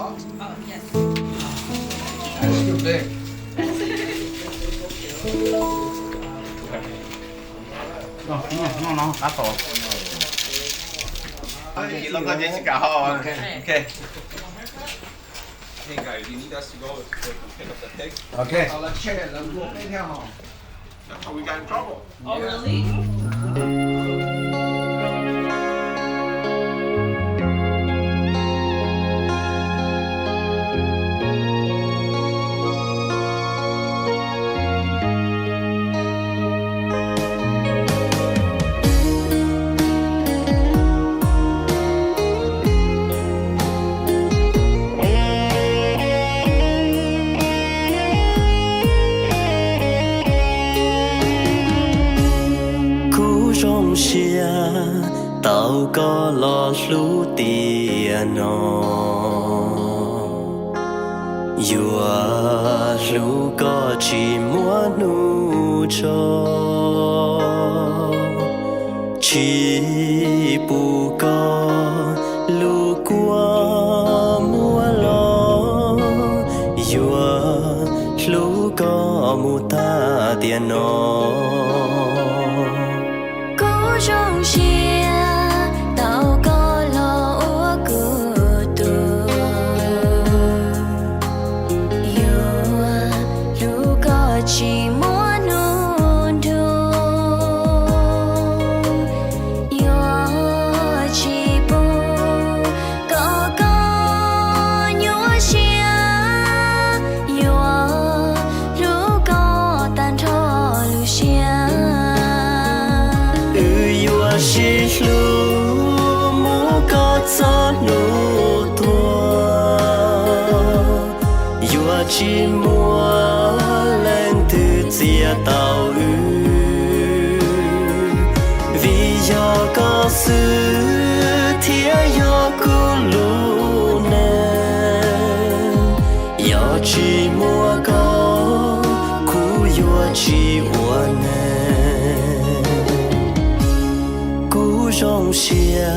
hot. Oh, yes. That's too big. No, that's all. You look like Jessica. Oh, okay. Okay. Hey guys, you need us to go pick up the pig? Okay. Let's check it. Let's go in here. That's how we got in trouble. Oh, really? Trong xia tao có lo lú tiền nó vừa lú có chỉ muốn nu cho chỉ bu có lú qua mua lo vừa lú có mu ta tiền nó trong xia tao có lo ua cửa tù yêu lu có chỉ muốn nôn đu yêu chỉ bu có nhua xia yêu lu có tan thọ lu xia chỉ lu mu có gió nụ tua yêu chỉ mua lên từ chia tàu vì do có sự thiệt do cô lu nên yêu chỉ mua có cú yêu chỉ uốn trong xia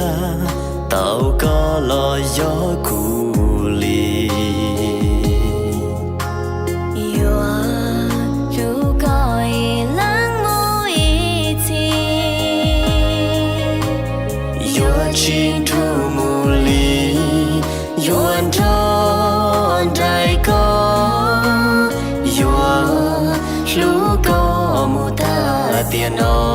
tao có lo gió cù lì yêu lu có lắng môi chi yêu chín thu mù lì yêu anh tròn đại có yêu lu có mu ta tiền nó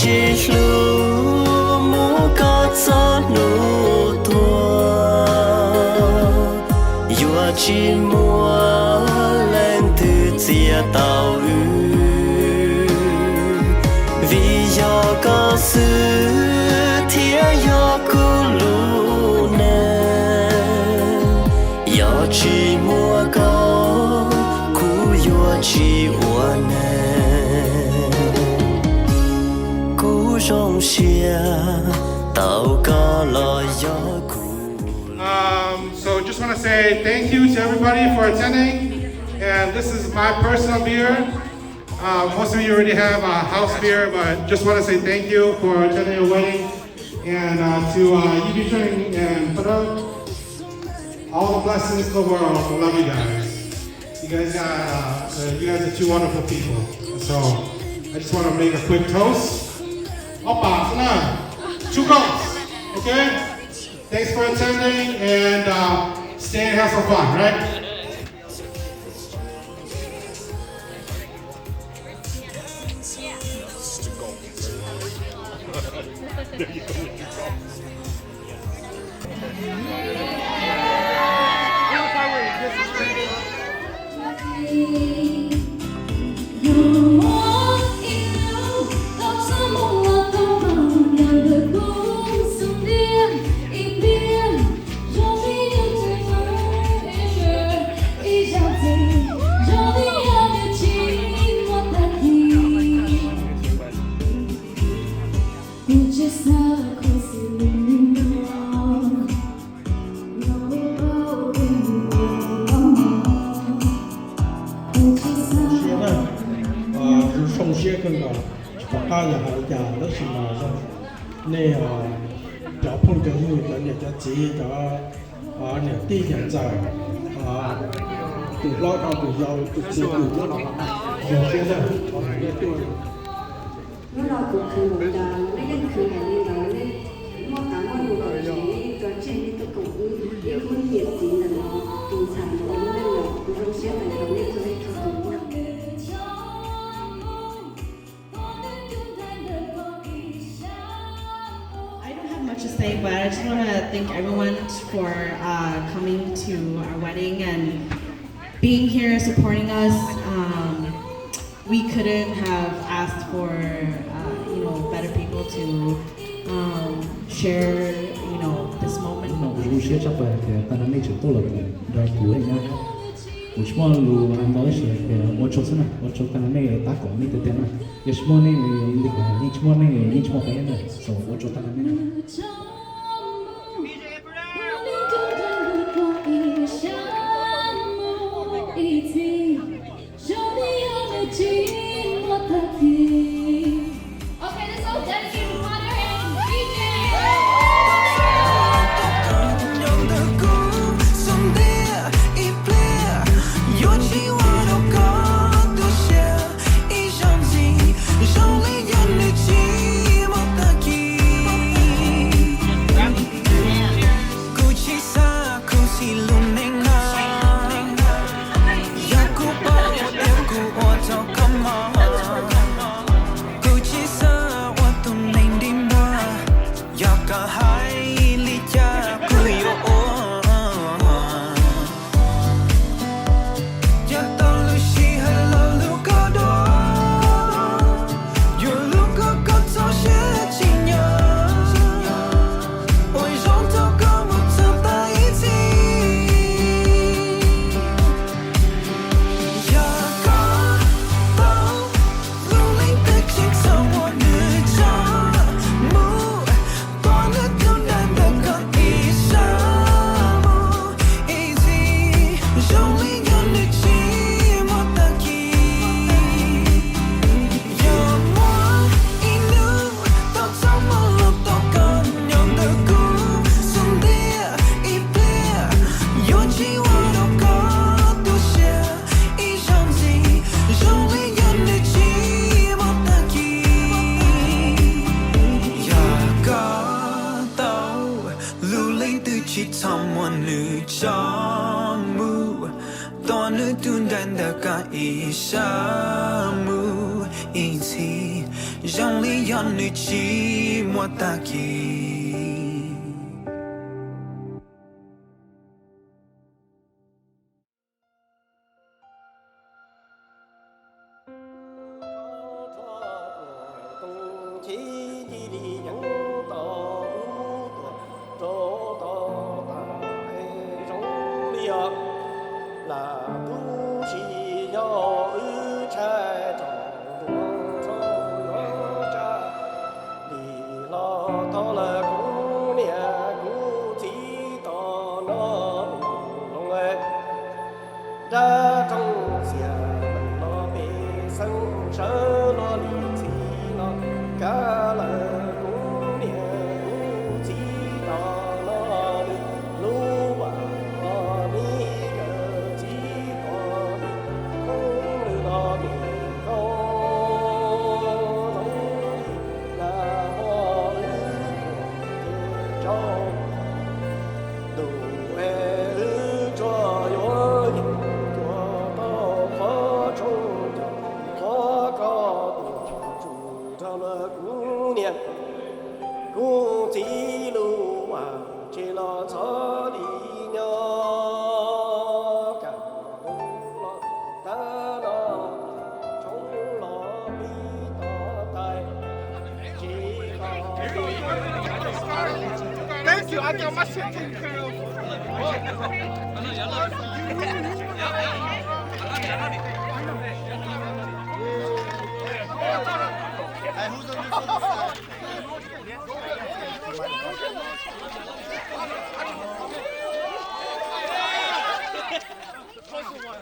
chỉ lu mu có gió nụ tua yêu chỉ mua lên từ chia tàu vì do có sự thiệt do cô lu nên yêu chỉ mua có cú yêu chỉ uốn trong xia tao có lo gió So just want to say thank you to everybody for attending, and this is my personal beer. Most of you already have a house beer, but just want to say thank you for attending a wedding, and to Yibi Chun and Farah, all the blessings in the world. I love you guys. You guys are two wonderful people. So I just want to make a quick toast. Opa, Sana, 2 cups, okay? Thanks for attending, and stay and have some fun, right? Yêu 他也係廿六歲嘛，呢就碰到呢個日子就呢啲人就từ lo到từ giàu từ từ từ nó giờ kia là còn cái tiêu nó lo cũngคือmột đà nóยังคือแบบนี้เราเนี่ยมอตามันอยู่กับที่ตัวเช่นนี้ตัวกูยังคนเหยียดจีนน่ะเนาะจีนฉันเราไม่ได้หรอกกูต้องเชื่อแต่เราเนี่ยจะได้ถูกถูก I don't have much to say, but I just want to thank everyone for coming to our wedding and being here, supporting us. We couldn't have asked for, better people to share, this moment. Lu sẽ chấp về thì ta nói chuyện tốt là đời của anh nhá. Một số lu anh nói sẽ một số thế này, một số ta nói ta có mấy cái tên này. Một số này đi qua, những số cái này, so một số ta nói. Okay, this all dedicated to Mother and DJ. Thank you, I got my shit taken care of. Hey, who's on this side? Closer one.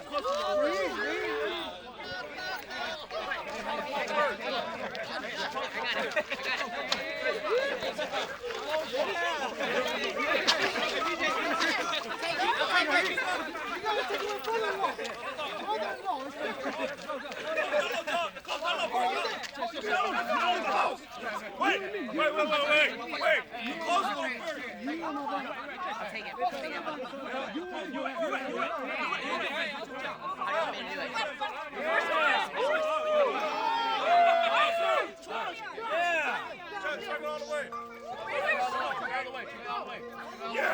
Yeah.